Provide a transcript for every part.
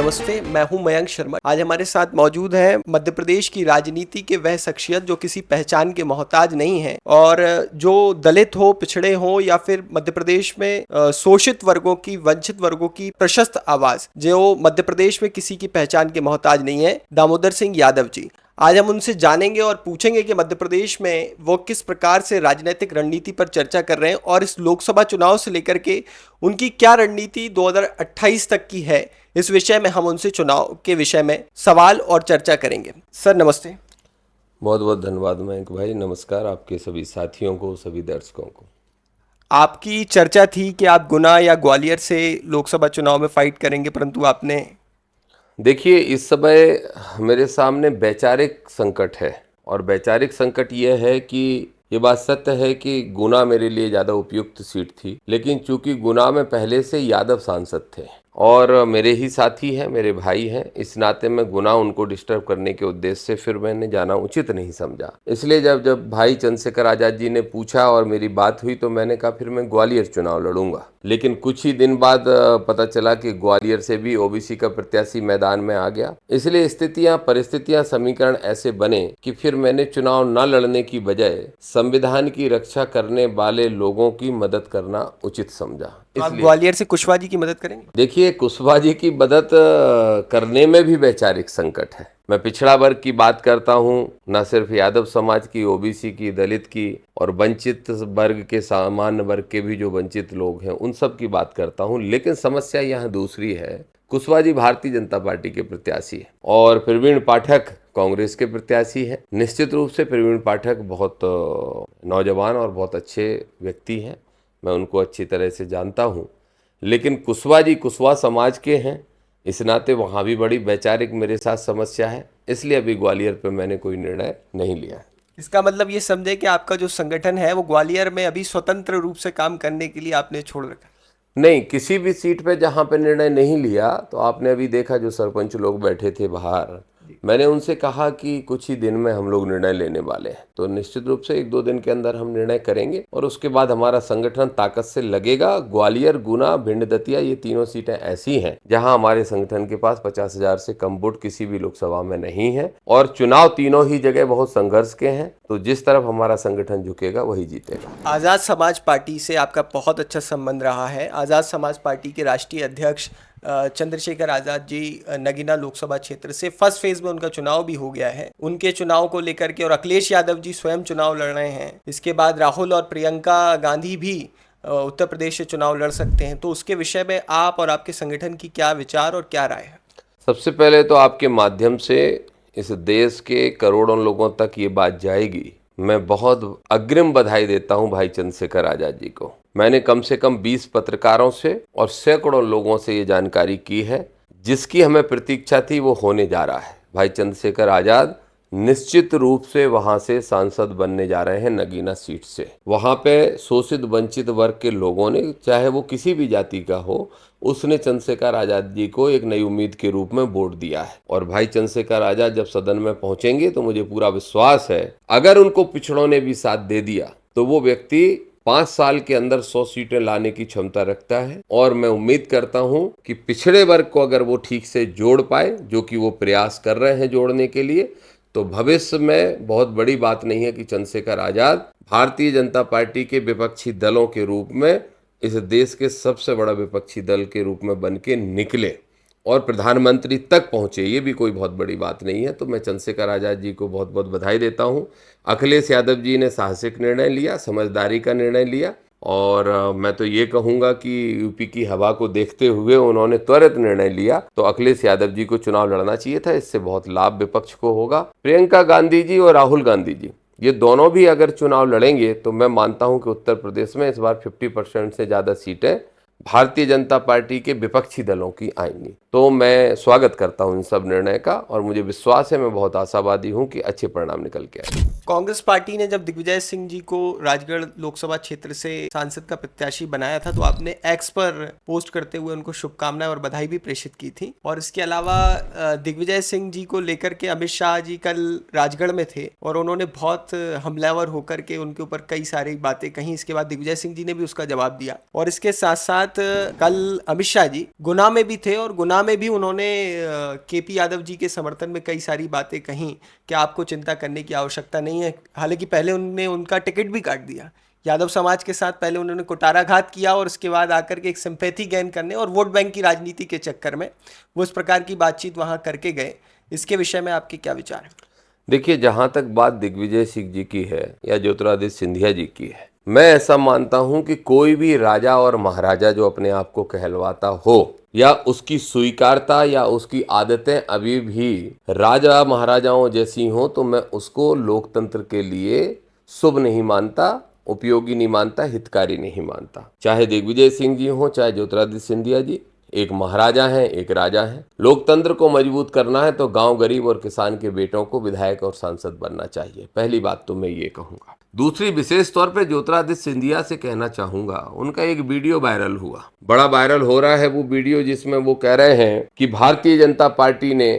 नमस्ते, मैं हूं मयंक शर्मा। आज हमारे साथ मौजूद हैं मध्य प्रदेश की राजनीति के वह शख्सियत जो किसी पहचान के मोहताज नहीं है और जो दलित हो, पिछड़े हो या फिर मध्य प्रदेश में शोषित वर्गों की, वंचित वर्गों की प्रशस्त आवाज, जो मध्य प्रदेश में किसी की पहचान के मोहताज नहीं है, दामोदर सिंह यादव जी। आज हम उनसे जानेंगे और पूछेंगे कि मध्य प्रदेश में वो किस प्रकार से राजनीतिक रणनीति पर चर्चा कर रहे हैं और इस लोकसभा चुनाव से लेकर के उनकी क्या रणनीति 2028 तक की है। इस विषय में हम उनसे चुनाव के विषय में सवाल और चर्चा करेंगे। सर नमस्ते। बहुत बहुत धन्यवाद मयंक भाई। नमस्कार आपके सभी साथियों को, सभी दर्शकों को। आपकी चर्चा थी कि आप गुना या ग्वालियर से लोकसभा चुनाव में फाइट करेंगे, परंतु आपने देखिए, इस समय मेरे सामने वैचारिक संकट है और वैचारिक संकट यह है कि ये बात सत्य है कि गुना मेरे लिए ज़्यादा उपयुक्त सीट थी, लेकिन चूंकि गुना में पहले से यादव सांसद थे और मेरे ही साथी हैं, मेरे भाई हैं, इस नाते मैं गुना उनको डिस्टर्ब करने के उद्देश्य से फिर मैंने जाना उचित नहीं समझा। इसलिए जब भाई चंद्रशेखर आज़ाद जी ने पूछा और मेरी बात हुई तो मैंने कहा फिर मैं ग्वालियर चुनाव लड़ूंगा। लेकिन कुछ ही दिन बाद पता चला कि ग्वालियर से भी ओबीसी का प्रत्याशी मैदान में आ गया। इसलिए परिस्थितियां, समीकरण ऐसे बने कि फिर मैंने चुनाव न लड़ने की बजाय संविधान की रक्षा करने वाले लोगों की मदद करना उचित समझा। आप ग्वालियर से कुशवाहा जी की मदद करेंगे? देखिए, कुशवाहा जी की मदद करने में भी वैचारिक संकट है। मैं पिछड़ा वर्ग की बात करता हूँ, न सिर्फ यादव समाज की, ओबीसी की, दलित की और वंचित वर्ग के, सामान्य वर्ग के भी जो वंचित लोग हैं उन सब की बात करता हूँ। लेकिन समस्या यहाँ दूसरी है। कुशवाहा जी भारतीय जनता पार्टी के प्रत्याशी है और प्रवीण पाठक कांग्रेस के प्रत्याशी है। निश्चित रूप से प्रवीण पाठक बहुत नौजवान और बहुत अच्छे व्यक्ति हैं, मैं उनको अच्छी तरह से जानता हूँ। लेकिन कुशवाहा जी कुशवाहा समाज के हैं, इस नाते वहाँ भी बड़ी वैचारिक मेरे साथ समस्या है। इसलिए अभी ग्वालियर पे मैंने कोई निर्णय नहीं लिया। इसका मतलब ये समझे कि आपका जो संगठन है वो ग्वालियर में अभी स्वतंत्र रूप से काम करने के लिए आपने छोड़ रखा? नहीं, किसी भी सीट पे जहाँ पे निर्णय नहीं लिया। तो आपने अभी देखा जो सरपंच लोग बैठे थे बाहर, मैंने उनसे कहा कि कुछ ही दिन में हम लोग निर्णय लेने वाले हैं, तो निश्चित रूप से 1-2 दिन के अंदर हम निर्णय करेंगे और उसके बाद हमारा संगठन ताकत से लगेगा। ग्वालियर, गुना, भिंड, दतिया, ये तीनों सीटें ऐसी हैं जहां हमारे संगठन के पास 50,000 से कम वोट किसी भी लोकसभा में नहीं है और चुनाव तीनों ही जगह बहुत संघर्ष के हैं। तो जिस तरफ हमारा संगठन झुकेगा वही जीतेगा। आज़ाद समाज पार्टी से आपका बहुत अच्छा संबंध रहा है। आज़ाद समाज पार्टी के राष्ट्रीय अध्यक्ष चंद्रशेखर आज़ाद जी नगीना लोकसभा क्षेत्र से फर्स्ट फेज में उनका चुनाव भी हो गया है। उनके चुनाव को लेकर के और अखिलेश यादव जी स्वयं चुनाव लड़ रहे हैं। इसके बाद राहुल और प्रियंका गांधी भी उत्तर प्रदेश से चुनाव लड़ सकते हैं। तो उसके विषय में आप और आपके संगठन की क्या विचार और क्या राय है? सबसे पहले तो आपके माध्यम से इस देश के करोड़ों लोगों तक ये बात जाएगी। मैं बहुत अग्रिम बधाई देता हूं भाई चंद्रशेखर आज़ाद जी को। मैंने कम से कम 20 पत्रकारों से और सैकड़ों लोगों से ये जानकारी की है। जिसकी हमें प्रतीक्षा थी वो होने जा रहा है। भाई चंद्रशेखर आज़ाद निश्चित रूप से वहां से सांसद बनने जा रहे हैं नगीना सीट से। वहां पे शोषित वंचित वर्ग के लोगों ने, चाहे वो किसी भी जाति का हो, उसने चंद्रशेखर आज़ाद जी को एक नई उम्मीद के रूप में वोट दिया है। और भाई चंद्रशेखर आज़ाद जब सदन में पहुंचेंगे तो मुझे पूरा विश्वास है, अगर उनको पिछड़ों ने भी साथ दे दिया तो वो व्यक्ति 5 साल के अंदर 100 सीटें लाने की क्षमता रखता है। और मैं उम्मीद करता हूं कि पिछड़े वर्ग को अगर वो ठीक से जोड़ पाए, जो कि वो प्रयास कर रहे हैं जोड़ने के लिए, तो भविष्य में बहुत बड़ी बात नहीं है कि चंद्रशेखर आज़ाद भारतीय जनता पार्टी के विपक्षी दलों के रूप में इस देश के सबसे बड़ा विपक्षी दल के रूप में बन के निकले और प्रधानमंत्री तक पहुंचे। ये भी कोई बहुत बड़ी बात नहीं है। तो मैं चंद्रशेखर आज़ाद जी को बहुत बहुत बधाई देता हूं। अखिलेश यादव जी ने साहसिक निर्णय लिया, समझदारी का निर्णय लिया और मैं तो ये कहूँगा कि यूपी की हवा को देखते हुए उन्होंने त्वरित निर्णय लिया। तो अखिलेश यादव जी को चुनाव लड़ना चाहिए था, इससे बहुत लाभ विपक्ष को होगा। प्रियंका गांधी जी और राहुल गांधी जी, ये दोनों भी अगर चुनाव लड़ेंगे तो मैं मानता हूं कि उत्तर प्रदेश में इस बार 50% से ज़्यादा सीटें भारतीय जनता पार्टी के विपक्षी दलों की आएंगी। तो मैं स्वागत करता हूं इन सब निर्णय का और मुझे विश्वास है, मैं बहुत आशावादी हूं कि अच्छे परिणाम निकल के आए। कांग्रेस पार्टी ने जब दिग्विजय सिंह जी को राजगढ़ लोकसभा क्षेत्र से सांसद का प्रत्याशी बनाया था तो आपने एक्स पर पोस्ट करते हुए उनको शुभकामनाएं और बधाई भी प्रेषित की थी। और इसके अलावा दिग्विजय सिंह जी को लेकर के अमित शाह जी कल राजगढ़ में थे और उन्होंने बहुत हमलावर होकर के उनके ऊपर कई सारी बातें कही। इसके बाद दिग्विजय सिंह जी ने भी उसका जवाब दिया। और इसके साथ साथ कल अमित शाह जी गुना में भी थे और गुना गुना में भी उन्होंने केपी यादव जी के समर्थन में कई सारी बातें कहीं कि आपको चिंता करने की आवश्यकता नहीं है। हालांकि पहले उन्होंने उनका टिकट भी काट दिया यादव समाज के साथ। पहले उन्होंने कुटाराघात किया और उसके बाद आकर के एक सिंपैथी गेन करने और वोट बैंक की राजनीति के चक्कर में वो इस प्रकार की बातचीत वहां करके गए। इसके विषय में आपके क्या विचार हैं? देखिए, जहां तक बात दिग्विजय सिंह जी की है या ज्योतिरादित्य सिंधिया जी की है, मैं ऐसा मानता हूं कि कोई भी राजा और महाराजा जो अपने आप को कहलवाता हो या उसकी स्वीकारता या उसकी आदतें अभी भी राजा महाराजाओं जैसी हों, तो मैं उसको लोकतंत्र के लिए शुभ नहीं मानता, उपयोगी नहीं मानता, हितकारी नहीं मानता। चाहे दिग्विजय सिंह जी हों, चाहे ज्योतिरादित्य सिंधिया जी, एक महाराजा हैं, एक राजा हैं। लोकतंत्र को मजबूत करना है तो गांव गरीब और किसान के बेटों को विधायक और सांसद बनना चाहिए। पहली बात तो मैं ये कहूंगा। दूसरी, विशेष तौर पे ज्योतिरादित्य सिंधिया से कहना चाहूंगा, उनका एक वीडियो वायरल हुआ, बड़ा वायरल हो रहा है वो वीडियो, जिसमें वो कह रहे हैं कि भारतीय जनता पार्टी ने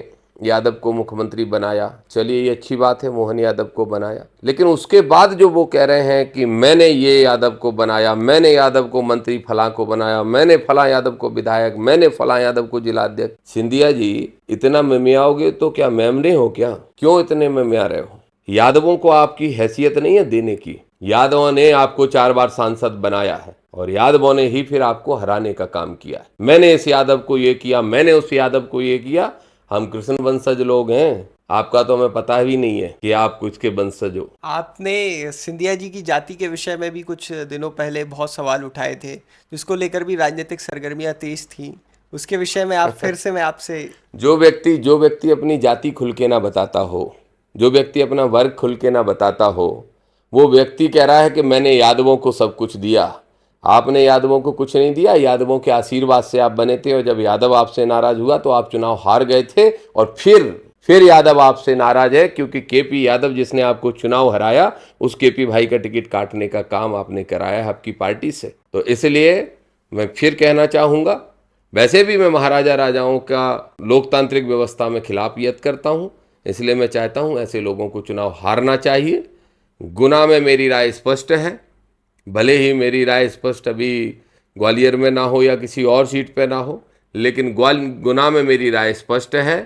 यादव को मुख्यमंत्री बनाया। चलिए, ये अच्छी बात है, मोहन यादव को बनाया, लेकिन उसके बाद जो वो कह रहे हैं कि मैंने ये यादव को बनाया, मैंने यादव को मंत्री फलां को बनाया, मैंने फलां यादव को विधायक, मैंने फलां यादव को जिलाध्यक्ष। सिंधिया जी, इतना मेमियाओगे तो क्या मेमने हो क्या? क्यों इतने मेमिया रहे हो? यादवों को आपकी हैसियत नहीं है देने की। यादवों ने आपको 4 बार सांसद बनाया है और यादवों ने ही फिर आपको हराने का काम किया है। मैंने इस यादव को ये किया, मैंने उस यादव को ये किया। हम कृष्ण वंशज लोग हैं, आपका तो हमें पता भी नहीं है कि आप किसके वंशज हो। आपने सिंधिया जी की जाति के विषय में भी कुछ दिनों पहले बहुत सवाल उठाए थे, जिसको लेकर भी राजनीतिक सरगर्मियां तेज थी। उसके विषय में आप फिर से मैं आपसे जो व्यक्ति अपनी जाति खुल के ना बताता हो, जो व्यक्ति अपना वर्ग खुल के ना बताता हो, वो व्यक्ति कह रहा है कि मैंने यादवों को सब कुछ दिया। आपने यादवों को कुछ नहीं दिया, यादवों के आशीर्वाद से आप बने थे, और जब यादव आपसे नाराज हुआ तो आप चुनाव हार गए थे, और फिर यादव आपसे नाराज है क्योंकि केपी यादव जिसने आपको चुनाव हराया, उस केपी भाई का टिकट काटने का काम आपने कराया है आपकी पार्टी से। तो इसलिए मैं फिर कहना चाहूँगा, वैसे भी मैं महाराजा राजाओं का लोकतांत्रिक व्यवस्था में खिलाफियत करता हूँ, इसलिए मैं चाहता हूँ ऐसे लोगों को चुनाव हारना चाहिए। गुना में मेरी राय स्पष्ट है, भले ही मेरी राय स्पष्ट अभी ग्वालियर में ना हो या किसी और सीट पे ना हो, लेकिन गुना में मेरी राय स्पष्ट है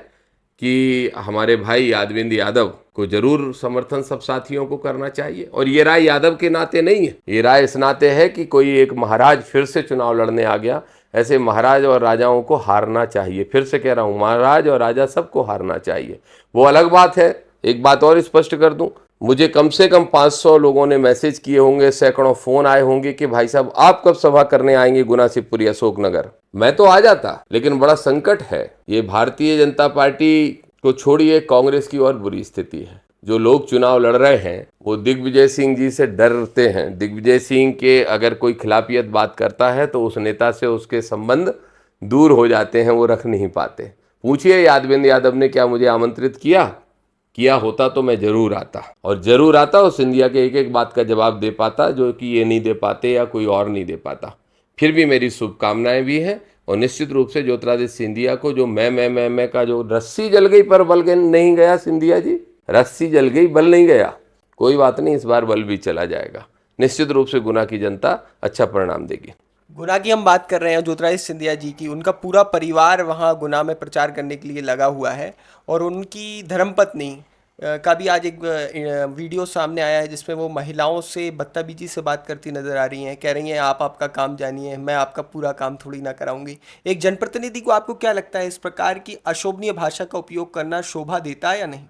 कि हमारे भाई यादविंद यादव को जरूर समर्थन सब साथियों को करना चाहिए। और ये राय यादव के नाते नहीं है, ये राय इस नाते है कि कोई एक महाराज फिर से चुनाव लड़ने आ गया। ऐसे महाराज और राजाओं को हारना चाहिए। फिर से कह रहा हूँ, महाराज और राजा सबको हारना चाहिए। वो अलग बात है। एक बात और स्पष्ट कर दूं, मुझे कम से कम 500 लोगों ने मैसेज किए होंगे, सैकड़ों फोन आए होंगे कि भाई साहब आप कब सभा करने आएंगे गुना शिवपुरी अशोकनगर। मैं तो आ जाता, लेकिन बड़ा संकट है। ये भारतीय जनता पार्टी को छोड़िए, कांग्रेस की और बुरी स्थिति है। जो लोग चुनाव लड़ रहे हैं वो दिग्विजय सिंह जी से डरते हैं। दिग्विजय सिंह के अगर कोई खिलाफियत बात करता है तो उस नेता से उसके संबंध दूर हो जाते हैं, वो रख नहीं पाते। पूछिए यादविंद यादव ने क्या मुझे आमंत्रित किया होता तो मैं जरूर आता, और जरूर आता, और सिंधिया के एक एक बात का जवाब दे पाता जो कि ये नहीं दे पाते या कोई और नहीं दे पाता। फिर भी मेरी शुभकामनाएं भी हैं, और निश्चित रूप से ज्योतिरादित्य सिंधिया को जो मैं का जो रस्सी जल गई पर बल नहीं गया, सिंधिया जी रस्सी जल गई बल नहीं गया, कोई बात नहीं, इस बार बल भी चला जाएगा। निश्चित रूप से गुना की जनता अच्छा परिणाम देगी। गुना की हम बात कर रहे हैं ज्योतिरादित्य सिंधिया जी की, उनका पूरा परिवार वहाँ गुना में प्रचार करने के लिए लगा हुआ है, और उनकी धर्मपत्नी का भी आज एक वीडियो सामने आया है जिसमें वो महिलाओं से बदतमीजी से बात करती नजर आ रही हैं। कह रही हैं आप आपका काम जानिए, मैं आपका पूरा काम थोड़ी ना कराऊंगी। एक जनप्रतिनिधि को आपको क्या लगता है, इस प्रकार की अशोभनीय भाषा का उपयोग करना शोभा देता है या नहीं?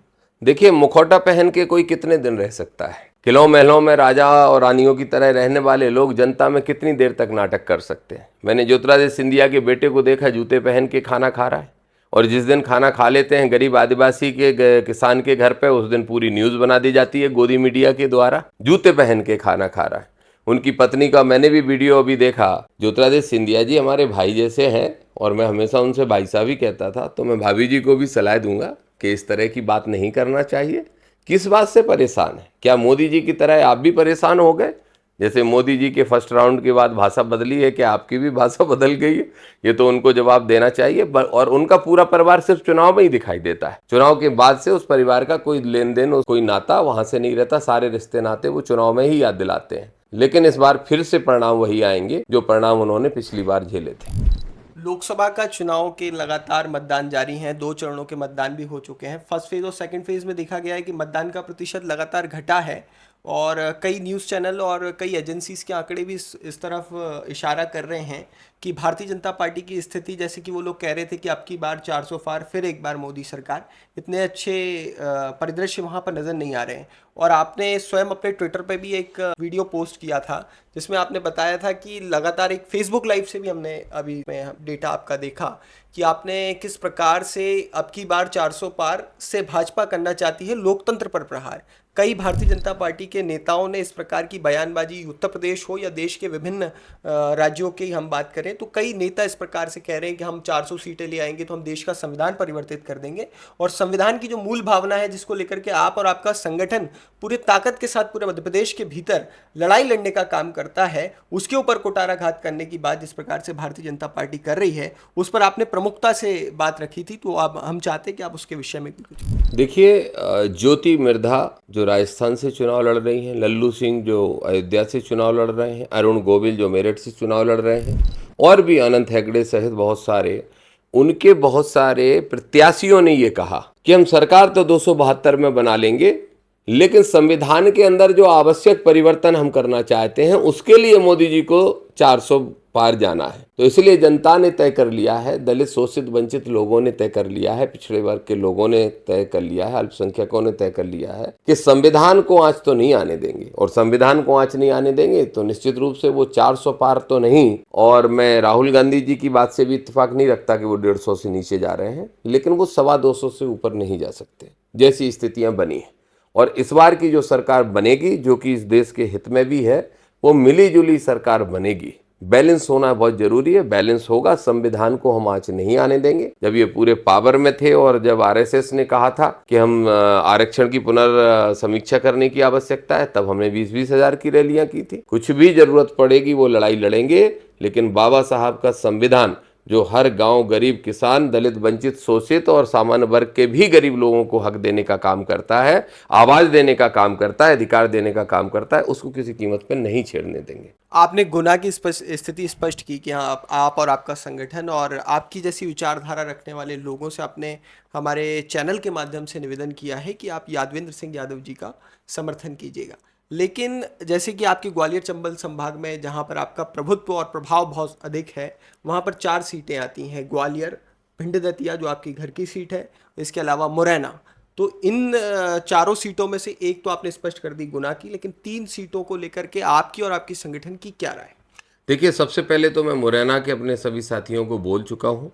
देखिए, मुखौटा पहन के कोई कितने दिन रह सकता है? किलों महलों में राजा और रानियों की तरह रहने वाले लोग जनता में कितनी देर तक नाटक कर सकते हैं? मैंने ज्योतिरादित्य सिंधिया के बेटे को देखा, जूते पहन के खाना खा रहा है, और जिस दिन खाना खा लेते हैं गरीब आदिवासी के किसान के घर पे, उस दिन पूरी न्यूज़ बना दी जाती है गोदी मीडिया के द्वारा। जूते पहन के खाना खा रहा है। उनकी पत्नी का मैंने भी वीडियो अभी देखा। ज्योतिरादित्य सिंधिया जी हमारे भाई जैसे हैं, और मैं हमेशा उनसे भाई साहब ही कहता था, तो मैं भाभी जी को भी सलाह दूंगा कि इस तरह की बात नहीं करना चाहिए। किस बात से परेशान है? क्या मोदी जी की तरह आप भी परेशान हो गए? जैसे मोदी जी के फर्स्ट राउंड के बाद भाषा बदली है, क्या आपकी भी भाषा बदल गई है? ये तो उनको जवाब देना चाहिए। और उनका पूरा परिवार सिर्फ चुनाव में ही दिखाई देता है। चुनाव के बाद से उस परिवार का कोई लेन देन, कोई नाता वहां से नहीं रहता। सारे रिश्ते नाते वो चुनाव में ही याद दिलाते हैं। लेकिन इस बार फिर से परिणाम वही आएंगे जो परिणाम उन्होंने पिछली बार झेले थे। लोकसभा का चुनाव के लगातार मतदान जारी हैं। 2 चरणों के मतदान भी हो चुके हैं। फर्स्ट फेज और सेकंड फेज में देखा गया है कि मतदान का प्रतिशत लगातार घटा है और कई न्यूज़ चैनल और कई एजेंसीज के आंकड़े भी इस तरफ इशारा कर रहे हैं कि भारतीय जनता पार्टी की स्थिति, जैसे कि वो लोग कह रहे थे कि अब की बार 400 पार, फिर एक बार मोदी सरकार, इतने अच्छे परिदृश्य वहाँ पर नज़र नहीं आ रहे हैं। और आपने स्वयं अपने ट्विटर पे भी एक वीडियो पोस्ट किया था जिसमें आपने बताया था कि लगातार एक फेसबुक लाइव से भी हमने अभी में डेटा आपका देखा कि आपने किस प्रकार से अब की बार 400 पार से भाजपा करना चाहती है लोकतंत्र पर प्रहार। कई भारतीय जनता पार्टी के नेताओं ने इस प्रकार की बयानबाजी, उत्तर प्रदेश हो या देश के विभिन्न राज्यों की हम बात करें तो कई नेता इस प्रकार से कह रहे हैं कि हम 400 सीटें ले आएंगे तो हम देश का संविधान परिवर्तित कर देंगे। और संविधान की जो मूल भावना है जिसको लेकर के आप और आपका संगठन पूरे ताकत के साथ पूरे मध्य प्रदेश के भीतर लड़ाई लड़ने का काम करता है, उसके ऊपर कुटाराघात करने की बात जिस प्रकार से भारतीय जनता पार्टी कर रही है उस पर आपने प्रमुखता से बात रखी थी। तो अब हम चाहते हैं कि आप उसके विषय में भी कुछ। देखिए, ज्योति मिर्धा जो राजस्थान से चुनाव लड़ रही हैं, लल्लू सिंह जो अयोध्या से चुनाव लड़ रहे हैं, अरुण गोविल जो मेरठ से चुनाव लड़ रहे हैं, और भी अनंत हेगड़े सहित बहुत सारे, उनके बहुत सारे प्रत्याशियों ने ये कहा कि हम सरकार तो 272 में बना लेंगे, लेकिन संविधान के अंदर जो आवश्यक परिवर्तन हम करना चाहते हैं उसके लिए मोदी जी को 400 पार जाना है। तो इसलिए जनता ने तय कर लिया है, दलित शोषित वंचित लोगों ने तय कर लिया है, पिछड़े वर्ग के लोगों ने तय कर लिया है, अल्पसंख्यकों ने तय कर लिया है कि संविधान को आंच तो नहीं आने देंगे। और संविधान को आंच नहीं आने देंगे तो निश्चित रूप से वो 400 पार तो नहीं, और मैं राहुल गांधी जी की बात से भी इत्तेफाक नहीं रखता कि वो 150 से नीचे जा रहे हैं, लेकिन वो 225 से ऊपर नहीं जा सकते जैसी स्थितियां बनी हैं। और इस बार की जो सरकार बनेगी, जो कि इस देश के हित में भी है, वो मिली जुली सरकार बनेगी। बैलेंस होना बहुत जरूरी है, बैलेंस होगा। संविधान को हम आंच नहीं आने देंगे। जब ये पूरे पावर में थे और जब आरएसएस ने कहा था कि हम आरक्षण की पुनर्समीक्षा करने की आवश्यकता है, तब हमने 20-20 हजार की रैलियां की थी। कुछ भी जरूरत पड़ेगी वो लड़ाई लड़ेंगे, लेकिन बाबा साहब का संविधान जो हर गांव, गरीब, किसान, दलित, वंचित, शोषित और सामान्य वर्ग के भी गरीब लोगों को हक देने का काम करता है, आवाज देने का काम करता है, अधिकार देने का काम करता है, उसको किसी कीमत पर नहीं छेड़ने देंगे। आपने गुना की स्थिति स्पष्ट की कि हाँ, आप और आपका संगठन और आपकी जैसी विचारधारा रखने वाले लोगों से आपने हमारे चैनल के माध्यम से निवेदन किया है कि आप यादवेंद्र सिंह यादव जी का समर्थन कीजिएगा। लेकिन जैसे कि आपके ग्वालियर चंबल संभाग में जहाँ पर आपका प्रभुत्व और प्रभाव बहुत अधिक है, वहाँ पर 4 सीटें आती हैं, ग्वालियर, भिंड दतिया जो आपकी घर की सीट है, इसके अलावा मुरैना। तो इन चारों सीटों में से एक तो आपने स्पष्ट कर दी गुना की, लेकिन 3 सीटों को लेकर के आपकी और आपकी संगठन की क्या राय? देखिए, सबसे पहले तो मैं मुरैना के अपने सभी साथियों को बोल चुका हूँ,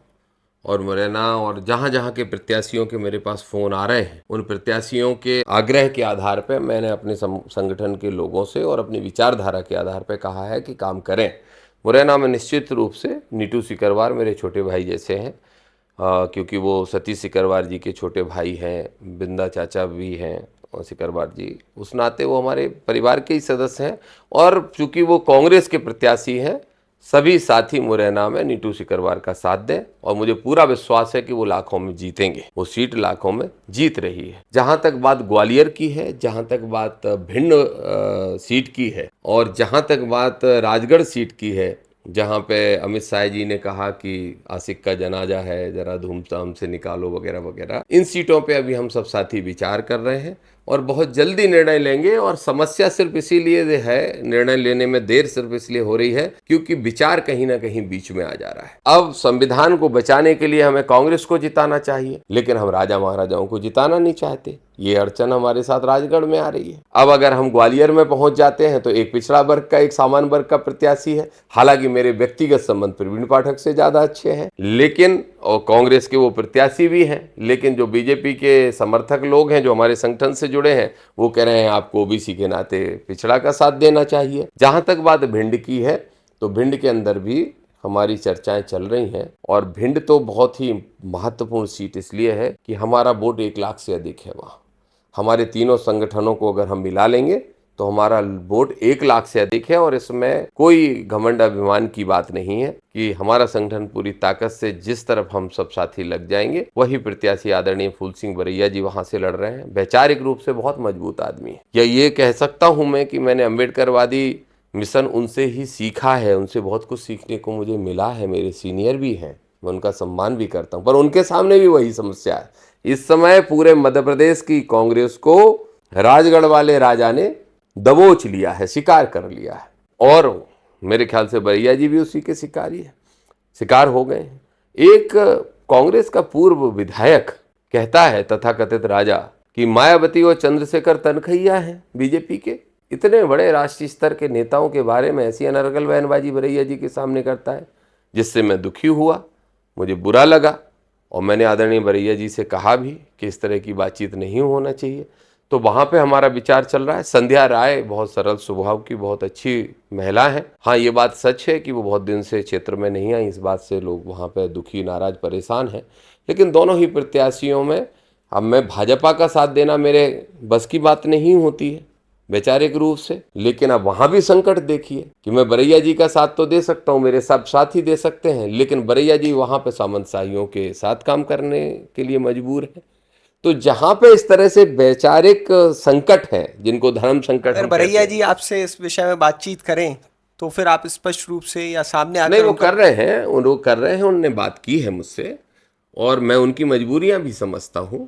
और मुरैना और जहाँ जहाँ के प्रत्याशियों के मेरे पास फ़ोन आ रहे हैं, उन प्रत्याशियों के आग्रह के आधार पर मैंने अपने संगठन के लोगों से और अपनी विचारधारा के आधार पर कहा है कि काम करें। मुरैना में निश्चित रूप से नीटू सिकरवार मेरे छोटे भाई जैसे हैं, क्योंकि वो सतीश सिकरवार जी के छोटे भाई हैं, बिंदा चाचा भी हैं और सिकरवार जी, उस नाते वो हमारे परिवार के ही सदस्य हैं। और चूँकि वो कांग्रेस के प्रत्याशी हैं, सभी साथी मुरैना में नीटू सिकरवार का साथ दें, और मुझे पूरा विश्वास है कि वो लाखों में जीतेंगे। वो सीट लाखों में जीत रही है। जहां तक बात ग्वालियर की है, जहां तक बात भिंड सीट की है, और जहां तक बात राजगढ़ सीट की है, जहां पे अमित शाह जी ने कहा कि आशिक का जनाजा है, जरा धूमधाम से निकालो वगैरह वगैरह, इन सीटों पे अभी हम सब साथी विचार कर रहे हैं और बहुत जल्दी निर्णय लेंगे। और समस्या सिर्फ इसीलिए है, निर्णय लेने में देर सिर्फ इसलिए हो रही है क्योंकि विचार कहीं ना कहीं बीच में आ जा रहा है। अब संविधान को बचाने के लिए हमें कांग्रेस को जिताना चाहिए, लेकिन हम राजा महाराजाओं को जिताना नहीं चाहते। ये अड़चन हमारे साथ राजगढ़ में आ रही है। अब अगर हम ग्वालियर में पहुंच जाते हैं तो एक पिछड़ा वर्ग का, एक सामान्य वर्ग का प्रत्याशी है। हालांकि मेरे व्यक्तिगत संबंध प्रवीण पाठक से ज्यादा अच्छे हैं, लेकिन और कांग्रेस के वो प्रत्याशी भी हैं, लेकिन जो बीजेपी के समर्थक लोग हैं जो हमारे संगठन से जुड़े हैं, वो कह रहे हैं आपको ओबीसी के नाते पिछड़ा का साथ देना चाहिए। जहां तक बात भिंड की है, तो भिंड के अंदर भी हमारी चर्चाएं चल रही हैं, और भिंड तो बहुत ही महत्वपूर्ण सीट इसलिए है कि हमारा वोट 1 लाख से अधिक है। वहाँ हमारे तीनों संगठनों को अगर हम मिला लेंगे तो हमारा वोट 1 लाख से अधिक है, और इसमें कोई घमंड अभिमान की बात नहीं है कि हमारा संगठन पूरी ताकत से जिस तरफ हम सब साथी लग जाएंगे, वही प्रत्याशी आदरणीय फूल सिंह बरैया जी वहां से लड़ रहे हैं। वैचारिक रूप से बहुत मजबूत आदमी है। या ये कह सकता हूं मैं कि मैंने अम्बेडकरवादी मिशन उनसे ही सीखा है, उनसे बहुत कुछ सीखने को मुझे मिला है। मेरे सीनियर भी हैं, मैं उनका सम्मान भी करता हूँ, पर उनके सामने भी वही समस्या है। इस समय पूरे मध्य प्रदेश की कांग्रेस को राजगढ़ वाले राजा ने दबोच लिया है, शिकार कर लिया है, और मेरे ख्याल से बरैया जी भी उसी के शिकार हो गए हैं। एक कांग्रेस का पूर्व विधायक कहता है, तथाकथित राजा, कि मायावती और चंद्रशेखर तनखैया हैं बीजेपी के। इतने बड़े राष्ट्रीय स्तर के नेताओं के बारे में ऐसी अनर्गल बयानबाजी बरैया जी के सामने करता है, जिससे मैं दुखी हुआ, मुझे बुरा लगा, और मैंने आदरणीय बरैया जी से कहा भी कि इस तरह की बातचीत नहीं होना चाहिए। तो वहाँ पे हमारा विचार चल रहा है। संध्या राय बहुत सरल स्वभाव की, बहुत अच्छी महिला है। हाँ, ये बात सच है कि वो बहुत दिन से क्षेत्र में नहीं आई, इस बात से लोग वहाँ पे दुखी, नाराज, परेशान हैं। लेकिन दोनों ही प्रत्याशियों में अब मैं भाजपा का साथ देना मेरे बस की बात नहीं होती है वैचारिक रूप से, लेकिन अब वहां भी संकट देखिए कि मैं बरैया जी का साथ तो दे सकता हूं, मेरे सब साथी दे सकते हैं, लेकिन बरैया जी वहां पे सामंतशाहियों के साथ काम करने के लिए मजबूर है। तो जहां पे इस तरह से वैचारिक संकट है, जिनको धर्म संकट अगर हम बरैया कहते जी हैं, आपसे इस विषय में बातचीत करें तो फिर आप स्पष्ट रूप से या सामने नहीं, आकर वो कर रहे हैं, उन्होंने बात की है मुझसे, और मैं उनकी मजबूरियां भी समझता हूं।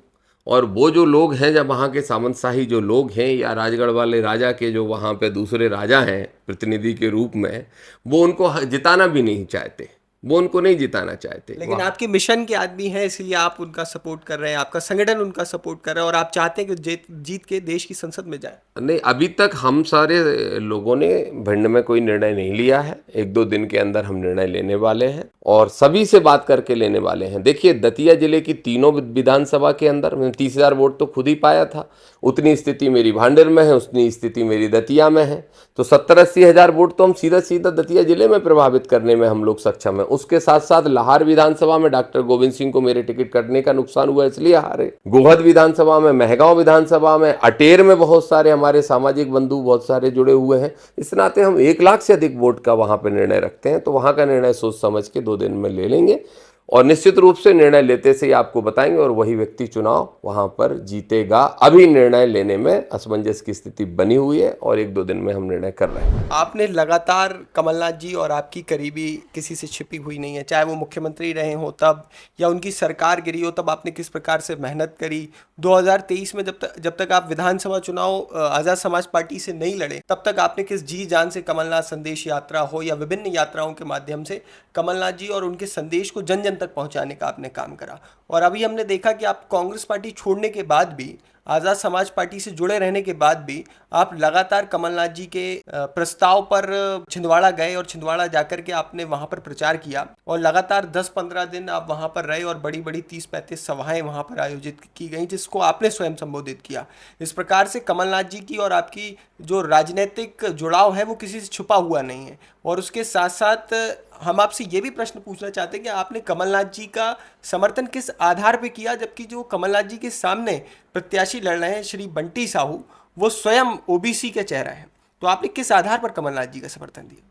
और वो जो लोग हैं, जब वहाँ के सामंतशाही जो लोग हैं, या राजगढ़ वाले राजा के जो वहाँ पे दूसरे राजा हैं प्रतिनिधि के रूप में, वो उनको जिताना भी नहीं चाहते, वो उनको नहीं जिताना चाहते। लेकिन आपके मिशन के आदमी हैं, इसलिए आप उनका सपोर्ट कर रहे हैं, आपका संगठन उनका सपोर्ट कर रहा है और आप चाहते हैं कि जीत के देश की संसद में जाए। नहीं, अभी तक हम सारे लोगों ने भिंड में कोई निर्णय नहीं लिया है। 1-2 दिन के अंदर हम निर्णय लेने वाले हैं और सभी से बात करके लेने वाले हैं। देखिए, दतिया जिले की तीनों विधानसभा के अंदर मैंने 30,000 वोट तो खुद ही पाया था। उतनी स्थिति मेरी भांडेर में है, उतनी स्थिति मेरी दतिया में है। तो 70-80 हज़ार वोट तो हम सीधा सीधा दतिया जिले में प्रभावित करने में हम लोग सक्षम हैं। उसके साथ साथ लाहार विधानसभा में डॉक्टर गोविंद सिंह को मेरे टिकट कटने का नुकसान हुआ, इसलिए हारे। गोहद विधानसभा में, महगांव विधानसभा में, अटेर में बहुत सारे हमारे सामाजिक बंधु बहुत सारे जुड़े हुए हैं। इस नाते हम 1 लाख से अधिक वोट का वहां पर निर्णय रखते हैं। तो वहां का निर्णय सोच समझ के 2 दिन में ले लेंगे और निश्चित रूप से निर्णय लेते से ही आपको बताएंगे और वही व्यक्ति चुनाव वहां पर जीतेगा। अभी निर्णय लेने में असमंजस की स्थिति बनी हुई है और 1-2 दिन में हम निर्णय कर रहे हैं। आपने लगातार कमलनाथ जी और आपकी करीबी किसी से छिपी हुई नहीं है, चाहे वो मुख्यमंत्री रहे हो तब या उनकी सरकार गिरी हो तब आपने किस प्रकार से मेहनत करी। 2023 में जब तक आप विधानसभा चुनाव आज़ाद समाज पार्टी से नहीं लड़े, तब तक आपने किस जी जान से कमलनाथ संदेश यात्रा हो या विभिन्न यात्राओं के माध्यम से कमलनाथ जी और उनके संदेश को जन जन तक पहुंचाने का आपने काम करा। और अभी हमने देखा कि आप कांग्रेस पार्टी छोड़ने के बाद भी, आज़ाद समाज पार्टी से जुड़े रहने के बाद भी, आप लगातार कमलनाथ जी के प्रस्ताव पर छिंदवाड़ा गए और छिंदवाड़ा जाकर के आपने वहां पर प्रचार किया और लगातार 10-15 दिन आप वहां पर रहे और बड़ी बड़ी 30-35 सभाएं वहां पर आयोजित की गई, जिसको आपने स्वयं संबोधित किया। इस प्रकार से कमलनाथ जी की और आपकी जो राजनीतिक जुड़ाव है वो किसी से छुपा हुआ नहीं है। और उसके साथ साथ हम आपसे ये भी प्रश्न पूछना चाहते हैं कि आपने कमलनाथ जी का समर्थन किस आधार पे किया, जबकि जो कमलनाथ जी के सामने प्रत्याशी लड़ रहे हैं श्री बंटी साहू, वो स्वयं ओबीसी के चेहरा है। तो आपने किस आधार पर कमलनाथ जी का समर्थन दिया?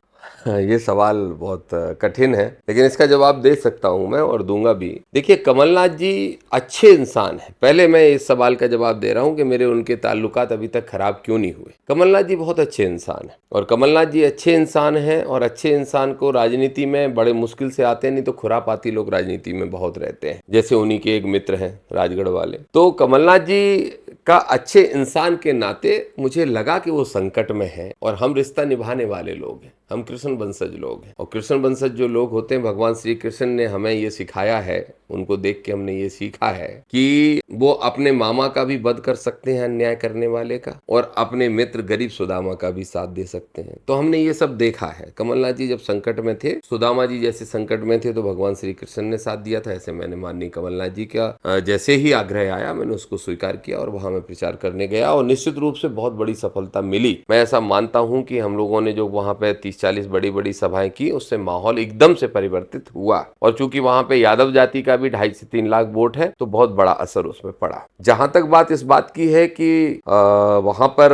ये सवाल बहुत कठिन है, लेकिन इसका जवाब दे सकता हूं मैं और दूंगा भी। देखिए, कमलनाथ जी अच्छे इंसान हैं। पहले मैं इस सवाल का जवाब दे रहा हूं कि मेरे उनके ताल्लुकात अभी तक खराब क्यों नहीं हुए। कमलनाथ जी बहुत अच्छे इंसान हैं और कमलनाथ जी अच्छे इंसान हैं और अच्छे इंसान को राजनीति में बड़े मुश्किल से आते हैं, नहीं तो खुरापाती लोग राजनीति में बहुत रहते हैं, जैसे उन्हीं के एक मित्र हैं राजगढ़ वाले। तो कमलनाथ जी का अच्छे इंसान के नाते मुझे लगा कि वो संकट में है और हम रिश्ता निभाने वाले लोग हैं, हम कृष्ण वंशज लोग हैं। और कृष्ण वंशज जो लोग होते हैं, भगवान श्री कृष्ण ने हमें ये सिखाया है, उनको देख के हमने ये सीखा है कि वो अपने मामा का भी वध कर सकते हैं अन्याय करने वाले का, और अपने मित्र गरीब सुदामा का भी साथ दे सकते हैं। तो हमने ये सब देखा है। कमलनाथ जी जब संकट में थे, सुदामा जी जैसे संकट में थे, तो भगवान श्री कृष्ण ने साथ दिया था। ऐसे मैंने माननीय कमलनाथ जी का जैसे ही आग्रह आया, मैंने उसको स्वीकार किया और वहां में प्रचार करने गया और निश्चित रूप से बहुत बड़ी सफलता मिली। मैं ऐसा मानता हूं कि हम लोगों ने जो वहां पे 30-40 बड़ी बड़ी सभाएं की, उससे माहौल एकदम से परिवर्तित हुआ। और चूंकि वहां पे यादव जाति का भी 2.5 से 3 लाख वोट है, तो बहुत बड़ा असर उसमें पड़ा। जहां तक बात इस बात की है कि वहां पर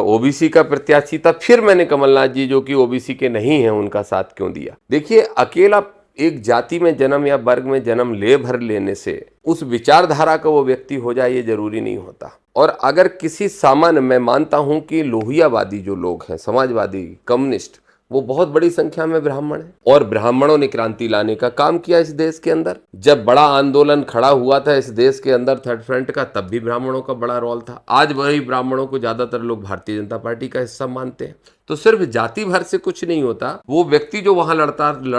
ओबीसी का प्रत्याशी था, फिर मैंने कमलनाथ जी जो कि ओबीसी के नहीं है उनका साथ क्यों दिया। देखिए, अकेला एक जाति में जन्म या वर्ग में जन्म भर लेने से उस विचारधारा का वो व्यक्ति हो जाए, ये जरूरी नहीं होता। और अगर किसी सामान्य, मैं मानता हूं कि लोहियावादी जो लोग हैं, समाजवादी, कम्युनिस्ट, वो बहुत बड़ी संख्या में ब्राह्मण है और ब्राह्मणों ने क्रांति लाने का काम किया इस देश के अंदर। जब बड़ा आंदोलन खड़ा हुआ था इस देश के अंदर थर्ड फ्रंट का, तब भी ब्राह्मणों का बड़ा रोल था। आज वही ब्राह्मणों को ज्यादातर लोग भारतीय जनता पार्टी का हिस्सा मानते हैं। तो सिर्फ जाति भर से कुछ नहीं होता। वो व्यक्ति जो वहां लड़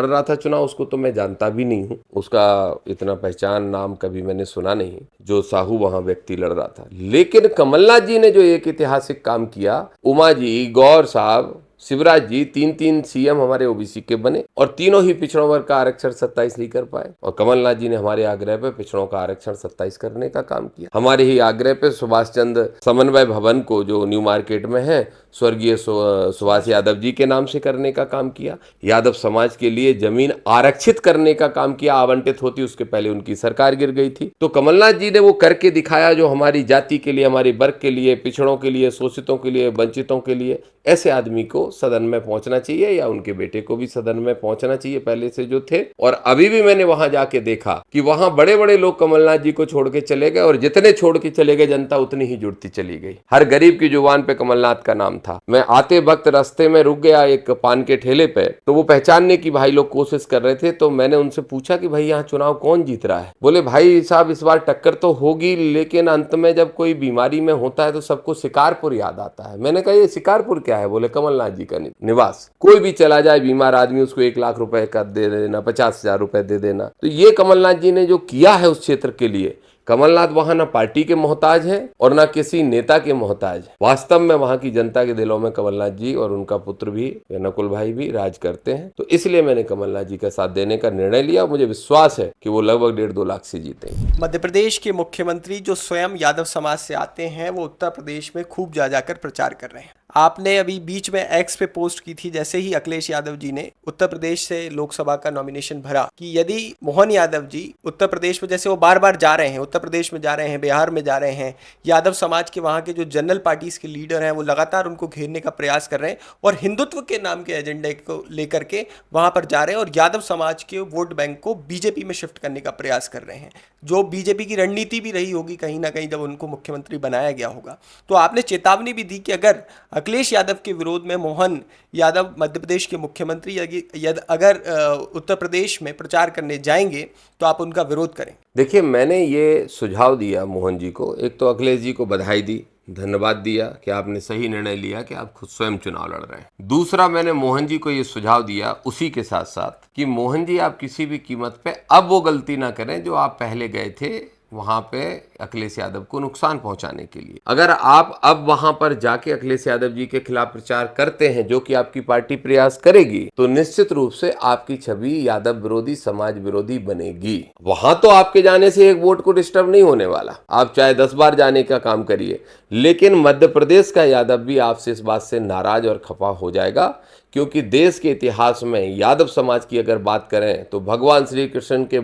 रहा था चुनाव, उसको तो मैं जानता भी नहीं हूँ, उसका इतना पहचान नाम कभी मैंने सुना नहीं, जो साहू वहां व्यक्ति लड़ रहा था। लेकिन कमलनाथ जी ने जो एक ऐतिहासिक काम किया, उमा जी, गौर साहब, शिवराज जी, तीन सीएम हमारे ओबीसी के बने और तीनों ही पिछड़ों वर्ग का आरक्षण 27 नहीं कर पाए। और कमलनाथ जी ने हमारे आग्रह पे पिछड़ों का आरक्षण 27 करने का काम किया। हमारे ही आग्रह पे सुभाष चंद्र समन्वय भवन को, जो न्यू मार्केट में है, स्वर्गीय सुभाष यादव जी के नाम से करने का काम किया। यादव समाज के लिए जमीन आरक्षित करने का काम किया। आवंटित होती उसके पहले उनकी सरकार गिर गई थी। तो कमलनाथ जी ने वो करके दिखाया, जो हमारी जाति के लिए, हमारे वर्ग के लिए, पिछड़ों के लिए, शोषितों के लिए, वंचितों के लिए। ऐसे आदमी को सदन में पहुंचना चाहिए, या उनके बेटे को भी सदन में पहुंचना चाहिए पहले से जो थे। और अभी भी मैंने वहां जाके देखा कि वहां बड़े बड़े लोग कमलनाथ जी को छोड़ के चले गए, और जितने छोड़ के चले गए जनता उतनी ही जुड़ती चली गई। हर गरीब की जुबान पे कमलनाथ का नाम था। मैं आते वक्त रास्ते में रुक गया एक पान के ठेले पे, तो वो पहचानने की भाई लोग कोशिश कर रहे थे। तो मैंने उनसे पूछा कि भाई यहाँ चुनाव कौन जीत रहा है? बोले भाई साहब इस बार टक्कर तो होगी, लेकिन अंत में जब कोई बीमारी में होता है तो सबको शिकारपुर याद आता है। मैंने कहा ये शिकारपुर क्या है? बोले कमलनाथ जी का निवास। कोई भी चला जाए बीमार आदमी, उसको 1 लाख रुपए का दे देना, 50,000 रुपए दे देना। तो ये कमलनाथ जी ने जो किया है उस क्षेत्र के लिए, कमलनाथ वहां ना पार्टी के मोहताज हैं और ना किसी नेता के मोहताज। वास्तव में वहां की जनता के दिलों में कमलनाथ जी और उनका पुत्र भी, नकुल भाई भी राज करते हैं। तो इसलिए मैंने कमलनाथ जी का साथ देने का निर्णय लिया। मुझे विश्वास है कि वो लगभग 1.5-2 लाख से जीतेंगे। मध्य प्रदेश के मुख्यमंत्री जो स्वयं यादव समाज से आते हैं, वो उत्तर प्रदेश में खूब जा जाकर प्रचार कर रहे हैं। आपने अभी बीच में एक्स पे पोस्ट की थी, जैसे ही अखिलेश यादव जी ने उत्तर प्रदेश से लोकसभा का नॉमिनेशन भरा, कि यदि मोहन यादव जी उत्तर प्रदेश में, जैसे वो बार बार जा रहे हैं, उत्तर प्रदेश में जा रहे हैं, बिहार में जा रहे हैं, यादव समाज के वहाँ के जो जनरल पार्टीज के लीडर हैं वो लगातार उनको घेरने का प्रयास कर रहे हैं और हिंदुत्व के नाम के एजेंडे को लेकर के वहाँ पर जा रहे हैं और यादव समाज के वोट बैंक को बीजेपी में शिफ्ट करने का प्रयास कर रहे हैं, जो बीजेपी की रणनीति भी रही होगी कहीं ना कहीं जब उनको मुख्यमंत्री बनाया गया होगा। तो आपने चेतावनी भी दी कि अगर अखिलेश यादव के विरोध में मोहन यादव मध्य प्रदेश के मुख्यमंत्री अगर उत्तर प्रदेश में प्रचार करने जाएंगे तो आप उनका विरोध करें। देखिए, मैंने ये सुझाव दिया मोहन जी को। एक तो अखिलेश जी को बधाई दी, धन्यवाद दिया कि आपने सही निर्णय लिया कि आप खुद स्वयं चुनाव लड़ रहे हैं। दूसरा, मैंने मोहन जी को ये सुझाव दिया उसी के साथ साथ कि मोहन जी आप किसी भी कीमत पे अब वो गलती ना करें जो आप पहले गए थे वहां पे अखिलेश यादव को नुकसान पहुंचाने के लिए। अगर आप अब वहां पर जाके अखिलेश यादव जी के खिलाफ प्रचार करते हैं, जो कि आपकी पार्टी प्रयास करेगी, तो निश्चित रूप से आपकी छवि यादव विरोधी, समाज विरोधी बनेगी। वहां तो आपके जाने से एक वोट को डिस्टर्ब नहीं होने वाला, आप चाहे 10 बार जाने का काम करिए, लेकिन मध्य प्रदेश का यादव भी आपसे इस बात से नाराज और खफा हो जाएगा। क्योंकि देश के इतिहास में यादव समाज की अगर बात करें तो भगवान श्री कृष्ण के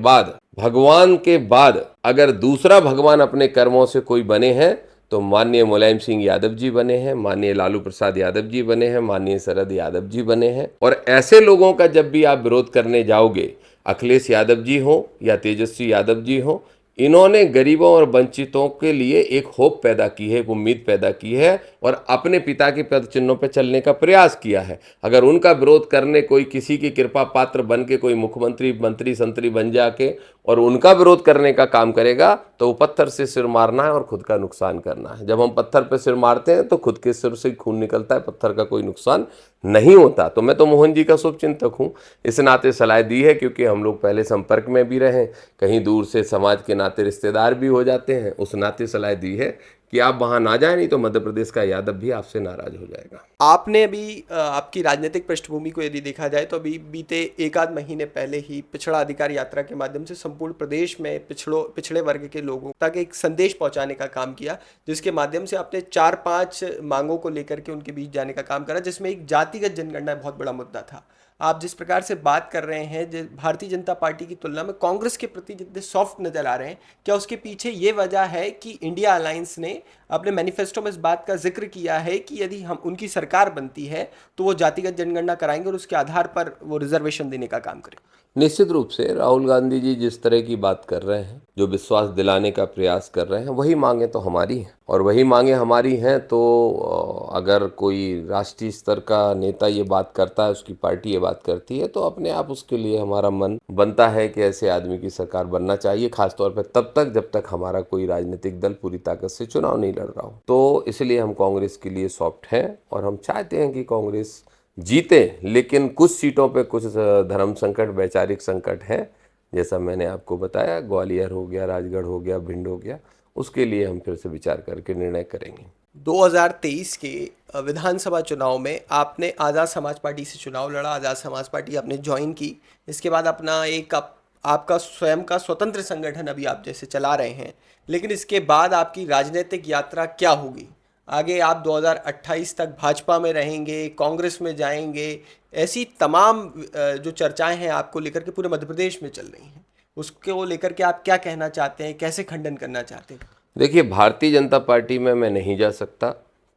बाद अगर दूसरा भगवान अपने कर्मों से कोई बने हैं तो माननीय मुलायम सिंह यादव जी बने हैं, माननीय लालू प्रसाद यादव जी बने हैं, माननीय शरद यादव जी बने हैं। और ऐसे लोगों का जब भी आप विरोध करने जाओगे, अखिलेश यादव जी हो या तेजस्वी यादव जी हो, इन्होंने गरीबों और वंचितों के लिए एक होप पैदा की है, एक उम्मीद पैदा की है और अपने पिता के पद चिन्हों पर चलने का प्रयास किया है। अगर उनका विरोध करने कोई किसी की कृपा पात्र बन के कोई मुख्यमंत्री, मंत्री, संतरी बन जाके और उनका विरोध करने का काम करेगा तो वो पत्थर से सिर मारना है और खुद का नुकसान करना है। जब हम पत्थर पे सिर मारते हैं तो खुद के सिर से खून निकलता है, पत्थर का कोई नुकसान नहीं होता। तो मैं तो मोहन जी का शुभचिंतक हूँ, इस नाते सलाह दी है, क्योंकि हम लोग पहले संपर्क में भी रहे, कहीं दूर से समाज के नाते रिश्तेदार भी हो जाते हैं, उस नाते सलाह दी है कि आप वहां ना जाए, नहीं तो मध्य प्रदेश का यादव भी आपसे नाराज हो जाएगा। आपने अभी आपकी राजनीतिक पृष्ठभूमि को यदि देखा जाए तो अभी बीते 1 आध महीने पहले ही पिछड़ा अधिकार यात्रा के माध्यम से संपूर्ण प्रदेश में पिछड़े वर्ग के लोगों तक एक संदेश पहुंचाने का काम किया, जिसके माध्यम से आपने 4-5 मांगों को लेकर के उनके बीच जाने का काम करा, जिसमें एक जातिगत जनगणना बहुत बड़ा मुद्दा था। आप जिस प्रकार से बात कर रहे हैं भारतीय जनता पार्टी की तुलना में कांग्रेस के प्रति जितने सॉफ्ट नजर आ रहे हैं, क्या उसके पीछे ये वजह है कि इंडिया अलायंस ने अपने मैनिफेस्टो में इस बात का जिक्र किया है कि यदि हम उनकी सरकार बनती है तो वो जातिगत जनगणना कराएंगे और उसके आधार पर वो रिजर्वेशन देने का काम करें? निश्चित रूप से राहुल गांधी जी जिस तरह की बात कर रहे हैं जो विश्वास दिलाने का प्रयास कर रहे हैं, वही मांगे तो हमारी हैं। और वही मांगे हमारी हैं तो अगर कोई राष्ट्रीय स्तर का नेता ये बात करता है, उसकी पार्टी ये बात करती है, तो अपने आप उसके लिए हमारा मन बनता है कि ऐसे आदमी की सरकार बनना चाहिए, खासतौर पर तब तक जब तक हमारा कोई राजनीतिक दल पूरी ताकत से चुनाव नहीं लड़ रहा हो। तो इसलिए हम कांग्रेस के लिए सॉफ्ट हैं और हम चाहते हैं कि कांग्रेस जीते, लेकिन कुछ सीटों पे कुछ धर्म संकट, वैचारिक संकट है, जैसा मैंने आपको बताया, ग्वालियर हो गया, राजगढ़ हो गया, भिंड हो गया, उसके लिए हम फिर से विचार करके निर्णय करेंगे। 2023 के विधानसभा चुनाव में आपने आज़ाद समाज पार्टी से चुनाव लड़ा, आज़ाद समाज पार्टी आपने ज्वाइन की, इसके बाद अपना एक आपका स्वयं का स्वतंत्र संगठन अभी आप जैसे चला रहे हैं, लेकिन इसके बाद आपकी राजनीतिक यात्रा क्या होगी? आगे आप 2028 तक भाजपा में रहेंगे, कांग्रेस में जाएंगे, ऐसी तमाम जो चर्चाएं हैं आपको लेकर के पूरे मध्य प्रदेश में चल रही हैं, उसको लेकर के आप क्या कहना चाहते हैं, कैसे खंडन करना चाहते हैं? देखिए, भारतीय जनता पार्टी में मैं नहीं जा सकता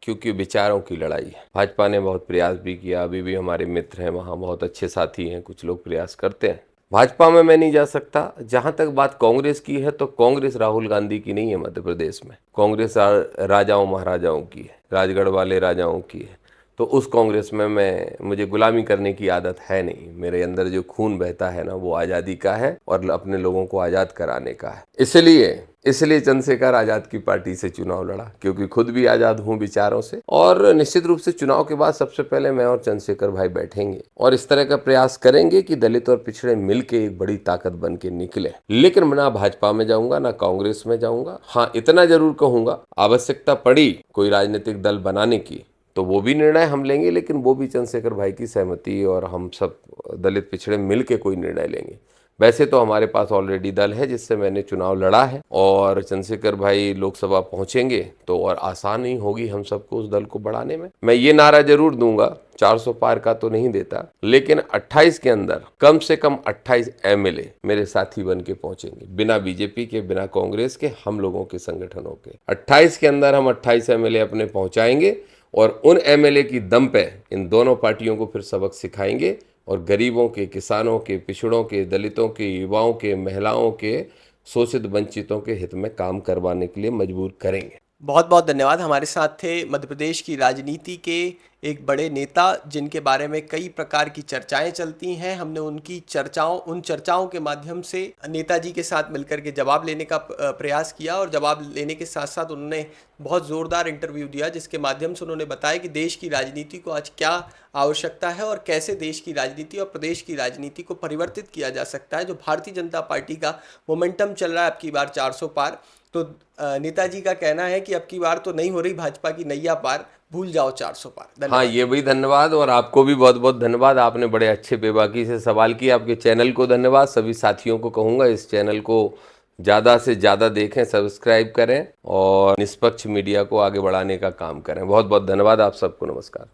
क्योंकि विचारों की लड़ाई है। भाजपा ने बहुत प्रयास भी किया, अभी भी हमारे मित्र हैं वहाँ, बहुत अच्छे साथी हैं, कुछ लोग प्रयास करते हैं। भाजपा में मैं नहीं जा सकता। जहाँ तक बात कांग्रेस की है, तो कांग्रेस राहुल गांधी की नहीं है मध्य प्रदेश में। कांग्रेस राजाओं महाराजाओं की है, राजगढ़ वाले राजाओं की है। तो उस कांग्रेस में मुझे गुलामी करने की आदत है नहीं। मेरे अंदर जो खून बहता है ना, वो आज़ादी का है और अपने लोगों को आज़ाद कराने का है। इसलिए चंद्रशेखर आज़ाद की पार्टी से चुनाव लड़ा, क्योंकि खुद भी आज़ाद हूँ विचारों से। और निश्चित रूप से चुनाव के बाद सबसे पहले मैं और चंद्रशेखर भाई बैठेंगे और इस तरह का प्रयास करेंगे कि दलित और पिछड़े मिलके एक बड़ी ताकत बन के निकले। लेकिन ना भाजपा में जाऊंगा, ना कांग्रेस में जाऊंगा। हाँ, इतना जरूर कहूंगा, आवश्यकता पड़ी कोई राजनीतिक दल बनाने की तो वो भी निर्णय हम लेंगे, लेकिन वो भी चंद्रशेखर भाई की सहमति और हम सब दलित पिछड़े मिल के कोई निर्णय लेंगे। वैसे तो हमारे पास ऑलरेडी दल है जिससे मैंने चुनाव लड़ा है, और चंद्रशेखर भाई लोकसभा पहुंचेंगे तो और आसान ही होगी हम सबको उस दल को बढ़ाने में। मैं ये नारा जरूर दूंगा, 400 पार का तो नहीं देता, लेकिन 28 के अंदर कम से कम 28 एमएलए मेरे साथी बन के पहुंचेंगे, बिना बीजेपी के, बिना कांग्रेस के, हम लोगों के संगठनों के। 28 के अंदर हम 28 एमएलए अपने पहुंचाएंगे और उन एमएलए की दम पे इन दोनों पार्टियों को फिर सबक सिखाएंगे और गरीबों के, किसानों के, पिछड़ों के, दलितों के, युवाओं के, महिलाओं के, शोषित वंचितों के हित में काम करवाने के लिए मजबूर करेंगे। बहुत बहुत धन्यवाद। हमारे साथ थे मध्य प्रदेश की राजनीति के एक बड़े नेता, जिनके बारे में कई प्रकार की चर्चाएं चलती हैं। हमने उन चर्चाओं के माध्यम से नेताजी के साथ मिलकर के जवाब लेने का प्रयास किया, और जवाब लेने के साथ साथ उन्होंने बहुत ज़ोरदार इंटरव्यू दिया, जिसके माध्यम से उन्होंने बताया कि देश की राजनीति को आज क्या आवश्यकता है और कैसे देश की राजनीति और प्रदेश की राजनीति को परिवर्तित किया जा सकता है। जो भारतीय जनता पार्टी का मोमेंटम चल रहा है अब की बार 400 पार, तो नेताजी का कहना है कि अब की बार तो नहीं हो रही भाजपा की नैया पार, भूल जाओ 400 पार। हाँ, ये भी धन्यवाद, और आपको भी बहुत बहुत धन्यवाद। आपने बड़े अच्छे बेबाकी से सवाल किए। आपके चैनल को धन्यवाद। सभी साथियों को कहूँगा इस चैनल को ज़्यादा से ज़्यादा देखें, सब्सक्राइब करें और निष्पक्ष मीडिया को आगे बढ़ाने का काम करें। बहुत बहुत धन्यवाद आप सबको। नमस्कार।